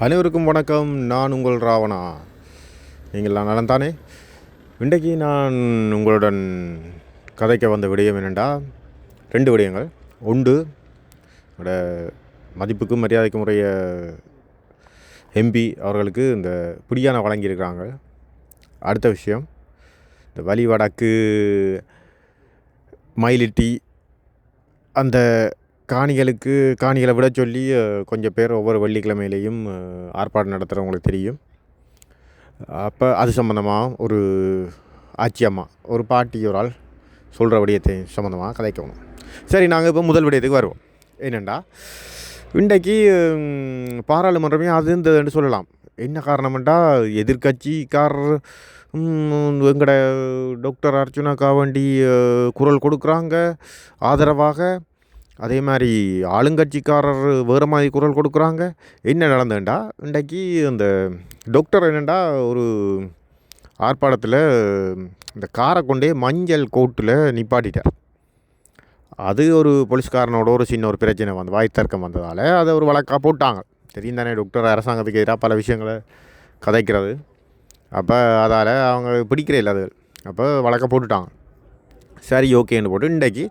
அனைவருக்கும் வணக்கம். நான் உங்கள் ராவணா. நீங்கள்லாம் நலந்தானே? இன்றைக்கு நான் உங்களுடன் கதைக்க வந்த விடயம் என்னென்னா, 2 விடயங்கள். ஒன்று, என்னோட மதிப்புக்கும் மரியாதைக்கும் உரிய எம்பி அவர்களுக்கு இந்த பிடியான வழங்கியிருக்கிறாங்க. அடுத்த விஷயம், இந்த வலி வடக்கு மயிலிட்டி அந்த காணிகளை விட சொல்லி கொஞ்சம் பேர் ஒவ்வொரு வெள்ளிக்கிழமையிலையும் ஆர்ப்பாட்டம் நடத்துகிறவங்களுக்கு தெரியும். அப்போ அது சம்மந்தமாக ஒரு ஆட்சியம்மா, ஒரு பாட்டி ஒரு ஆள் சொல்கிற விடயத்தை சம்மந்தமாக கதைக்கணும். சரி, நாங்கள் இப்போ முதல் விடயத்துக்கு வருவோம். என்னென்னா, இன்றைக்கு பாராளுமன்றமே அது இந்த சொல்லலாம். என்ன காரணம்ண்டா, எதிர்கட்சிக்காரர் எங்கட டாக்டர் அர்ச்சுனாக்கா வேண்டி குரல் கொடுக்குறாங்க ஆதரவாக. அதே மாதிரி ஆளுங்கட்சிக்காரர் வேறு மாதிரி குரல் கொடுக்குறாங்க. என்ன நடந்ததுண்டா, இன்றைக்கி அந்த டாக்டர் என்னென்னா ஒரு ஆர்ப்பாட்டத்தில் இந்த காரை கொண்டே மஞ்சள் கோட்டில் நிப்பாட்டிட்டார். அது ஒரு போலீஸ்காரனோட ஒரு சின்ன ஒரு பிரச்சனை வாய் தர்க்கம் வந்ததால் அதை ஒரு வழக்காக போட்டாங்க. தெரியும் தானே, டாக்டர் அரசாங்கத்துக்கு எதிராக பல விஷயங்களை கதைக்கிறது. அப்போ அதால் அவங்க பிடிக்கிற இல்லை அது. அப்போ வழக்க போட்டுட்டாங்க. சரி, ஓகேன்னு போட்டு இன்றைக்கி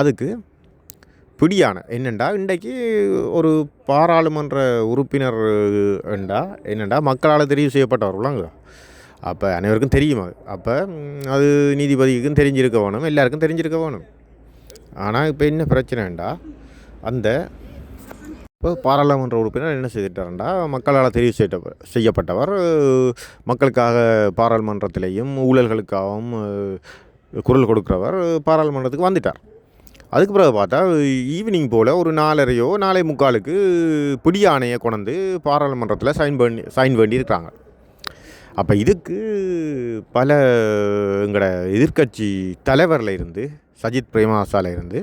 அதுக்கு பிடியான என்னெண்டா, இன்றைக்கி ஒரு பாராளுமன்ற உறுப்பினர் என்னெண்டா மக்களால் தெரிவு செய்யப்பட்டவர்களாங்க. அப்போ அனைவருக்கும் தெரியும் அது. அப்போ அது நீதிபதிக்கும் தெரிஞ்சிருக்க வேணும், எல்லாருக்கும் தெரிஞ்சிருக்க வேணும். ஆனால் இப்போ என்ன பிரச்சனைண்டா, அந்த இப்போ பாராளுமன்ற உறுப்பினர் என்ன செய்துட்டார்ண்டா, மக்களால் தெரிவு செய்யப்பட்டவர் மக்களுக்காக பாராளுமன்றத்திலேயும் ஊழல்களுக்காகவும் குரல் கொடுக்குறவர் பாராளுமன்றத்துக்கு வந்துட்டார். அதுக்கு பிறகு பார்த்தா ஈவினிங் போல் ஒரு 4:30 4:45 பிடியானையை கொண்டு பாராளுமன்றத்தில் சைன் வேண்டியிருக்கிறாங்க. அப்போ இதுக்கு பல எங்களோட எதிர்கட்சி தலைவரில் இருந்து சஜித் பிரேமதாசால இருந்து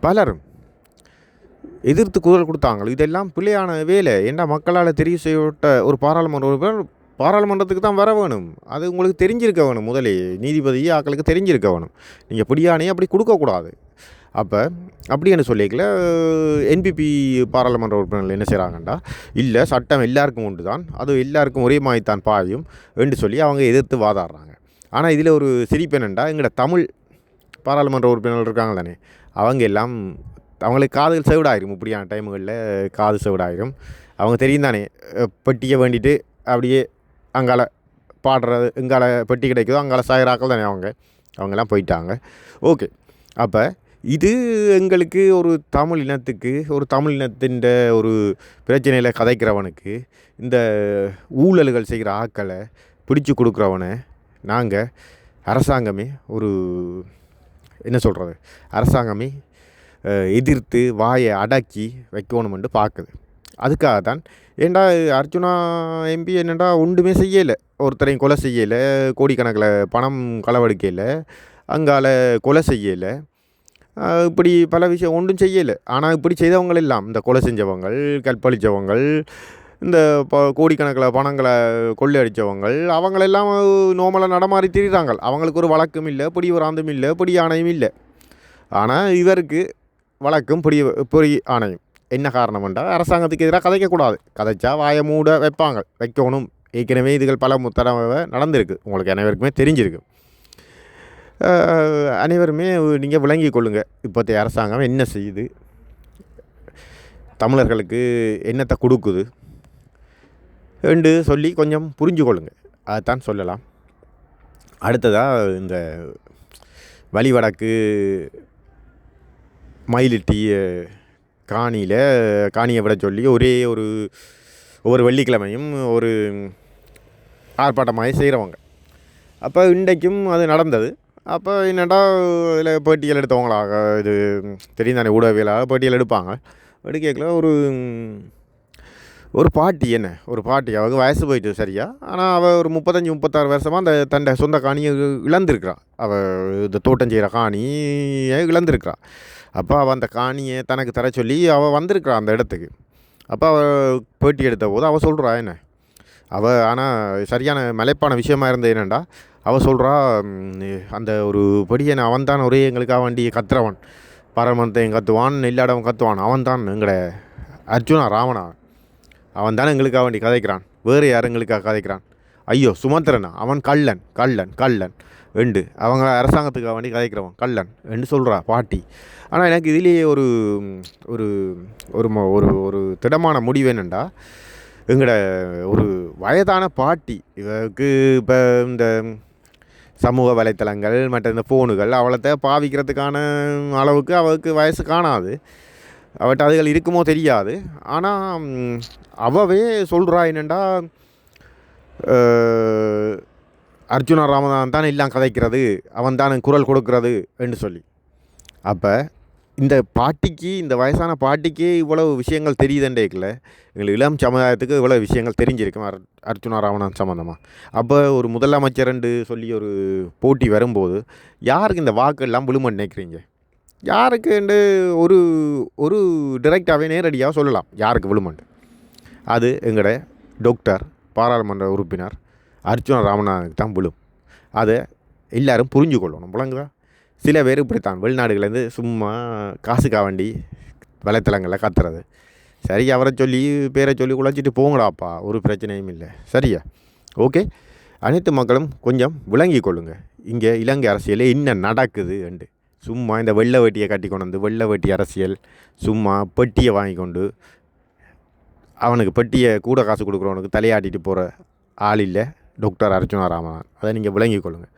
பலரும் எதிர்த்து குரல் கொடுத்தாங்க. இதெல்லாம் பிள்ளையான வேலை. ஏன்னா மக்களால் தெரிவு செய்யப்பட்ட ஒரு பாராளுமன்ற உறுப்பினர் பாராளுமன்றத்துக்கு தான் வர வேணும். அது உங்களுக்கு தெரிஞ்சிருக்க வேணும். முதலே நீதிபதி ஆக்களுக்கு தெரிஞ்சிருக்க வேணும். நீங்கள் பிடியானையை அப்படி கொடுக்கக்கூடாது. அப்போ அப்படின்னு சொல்லிக்கல என்பிபி பாராளுமன்ற உறுப்பினர்கள் என்ன செய்கிறாங்கண்டா, இல்லை சட்டம் எல்லாருக்கும் உண்டு தான், அது எல்லாருக்கும் ஒரே மாதிரி தான் பாயும் என்று சொல்லி அவங்க எதிர்த்து வாதாடுறாங்க. ஆனால் இதில் ஒரு சிரிப்பு என்னென்னா, எங்களோட தமிழ் பாராளுமன்ற உறுப்பினர்கள் இருக்காங்க தானே, அவங்க எல்லாம் அவங்களுக்கு காதுகள் செவிடாயிரும். இப்படியான டைமுகளில் காது செவிடாயிரும். அவங்க தெரியும் தானே, பெட்டியை வேண்டிட்டு அப்படியே அங்கால பாடுறது, எங்கால பெட்டி கிடைக்குதோ அங்கால சாயிராக்கள் தானே அவங்கெல்லாம் போயிட்டாங்க. ஓகே, அப்போ இது எங்களுக்கு ஒரு தமிழ் இனத்தின் ஒரு பிரச்சனையில் கதைக்கிறவனுக்கு, இந்த ஊழல்கள் செய்கிற ஆக்களை பிடிச்சி கொடுக்குறவனை நாங்கள் அரசாங்கமே அரசாங்கமே எதிர்த்து வாயை அடக்கி வைக்கணுமென்று பார்க்குது. அதுக்காக தான். ஏண்டா அர்ச்சுனா எம்பி என்னென்னா ஒன்றுமே செய்யலை, ஒருத்தரையும் கொலை செய்யலை, கோடிக்கணக்கில் பணம் களவெடுக்கலை, அங்கால கொலை செய்யலை, இப்படி பல விஷயம் ஒன்றும் செய்யலை. ஆனால் இப்படி செய்தவங்கள் எல்லாம், இந்த கொலை செஞ்சவங்கள், கற்பழித்தவங்கள், இந்த கோடிக்கணக்கில் பணங்களை கொள்ளையடித்தவங்கள், அவங்களெல்லாம் நோமலாக நடமாறி திரிகிறாங்க. அவங்களுக்கு ஒரு வழக்கும் இல்லை, பிடி ஒரு ஆந்தும் இல்லை, பிடி ஆணையும் இல்லை. ஆனால் இவருக்கு வழக்கும் பிடி ஆணையும். என்ன காரணம்ன்றா, அரசாங்கத்துக்கு எதிராக கதைக்கக்கூடாது. கதைச்சா வாயை மூட வைக்கணும். ஏற்கனவே இதுகள் பல தடவை நடந்திருக்கு, உங்களுக்கு அனைவருக்குமே தெரிஞ்சிருக்கு. அனைவருமே நீங்கள் விளங்கி கொள்ளுங்கள், இப்போதைய அரசாங்கம் என்ன செய்யுது, தமிழர்களுக்கு என்னத்தை கொடுக்குது என்று சொல்லி கொஞ்சம் புரிஞ்சு கொள்ளுங்கள். அதைத்தான் சொல்லலாம். அடுத்ததாக, இந்த வலி வடக்கு மயிலிட்டி காணியை விட சொல்லி ஒவ்வொரு வெள்ளிக்கிழமையும் ஒரு ஆர்ப்பாட்டமாக செய்கிறவங்க. அப்போ இன்றைக்கும் அது நடந்தது. அப்போ என்னடா, இதில் பேட்டியல் எடுத்தவங்களாக, இது தெரியும் தானே, ஊடகவியலாக பேட்டியல் எடுப்பாங்க. எடுக்கல ஒரு பாட்டி அவளுக்கு வயசு போயிட்டு சரியா. ஆனால் அவள் ஒரு 35-36 வருஷமாக அந்த தன்னை சொந்த காணியை இழந்திருக்கிறாள். அவள் இந்த தோட்டம் செய்கிற காணியை இழந்திருக்கிறாள். அப்போ அவள் அந்த காணியை தனக்கு தர சொல்லி அவள் வந்திருக்கிறாள் அந்த இடத்துக்கு. அப்போ அவள் பேட்டி எடுத்த போது அவள் சொல்கிறா என்ன, ஆனால் சரியான மலைப்பான விஷயமா இருந்தது என்னென்னா, அவள் சொல்கிறா, அந்த ஒரு படியன் அவன் தான் ஒரே எங்களுக்காக வண்டி கத்துறவன், பாராளுமன்றத்தையும் கத்துவான், இல்லாதவன் கத்துவான், அவன் தான் எங்கட அர்ஜுனா ராவணா. அவன் தானே எங்களுக்காக வேண்டி கதைக்கிறான், வேறு யார் எங்களுக்காக கதைக்கிறான்? ஐயோ சுமந்திரனா அவன் கள்ளன் கள்ளன் கள்ளன் என்று அவங்க அரசாங்கத்துக்காக வேண்டி கதைக்கிறவன் கள்ளன் என்று சொல்கிறா பாட்டி. ஆனால் எனக்கு இதிலேயே ஒரு ஒரு ஒரு ஒரு ஒரு திடமான முடிவு என்னென்னா, எங்களோட ஒரு வயதான பாட்டி இவருக்கு இப்போ இந்த சமூக வலைத்தளங்கள் மற்ற இந்த ஃபோனுகள் அவளத்தை பாவிக்கிறதுக்கான அளவுக்கு அவளுக்கு வயசு காணாது, அவட்ட அதுகள் இருக்குமோ தெரியாது. ஆனால் அவவே சொல்கிறா என்னென்னா, அர்ஜுனா ராமதான் தான் எல்லாம் கதைக்கிறது, அவன் தான் குரல் கொடுக்கிறது என்று சொல்லி. அப்போ இந்த பாட்டிக்கு, இந்த வயசான பாட்டிக்கே இவ்வளவு விஷயங்கள் தெரியுதுன்றேக்கில் எங்களுக்கு இளம் சமுதாயத்துக்கு இவ்வளோ விஷயங்கள் தெரிஞ்சிருக்கும் அர்ஜுனா ராமநாதன் சம்மந்தமாக. அப்போ ஒரு முதலமைச்சர்ன்னு சொல்லி ஒரு போட்டி வரும்போது யாருக்கு இந்த வாக்கெல்லாம் விழுமன்னு நினைக்கிறீங்க? யாருக்குண்டு ஒரு ஒரு டிரெக்டாகவே நேரடியாக சொல்லலாம் யாருக்கு விழுமண்டு. அது எங்களோட டாக்டர் பாராளுமன்ற உறுப்பினர் அர்ஜுனா ராமநாதனுக்கு தான் விழும். அதை எல்லோரும் புரிஞ்சு கொள்ளணும். விளங்குதா? சில பேர் இப்படித்தான் வெளிநாடுகள்லேருந்து சும்மா காசுக்காக வேண்டி வலைத்தளங்களில் கத்துறது. சரி, அவரை சொல்லி பேரை சொல்லி உழைச்சிட்டு போங்கடாப்பா, ஒரு பிரச்சனையும் இல்லை. சரியா? ஓகே. அனைத்து மக்களும் கொஞ்சம் விளங்கி கொள்ளுங்கள், இங்கே இலங்கை அரசியலே என்ன நடக்குது என்று. சும்மா இந்த வெள்ளை வேட்டியை கட்டி கொண்டு வந்து வெள்ளை வேட்டி அரசியல், சும்மா பெட்டியை வாங்கி கொண்டு அவனுக்கு பெட்டியை கூட காசு கொடுக்குறவனுக்கு தலையாட்டிட்டு போகிற ஆள் இல்லை டாக்டர் அர்ஜுனா ராமநாதன். அதை நீங்கள் விளங்கி கொள்ளுங்கள்.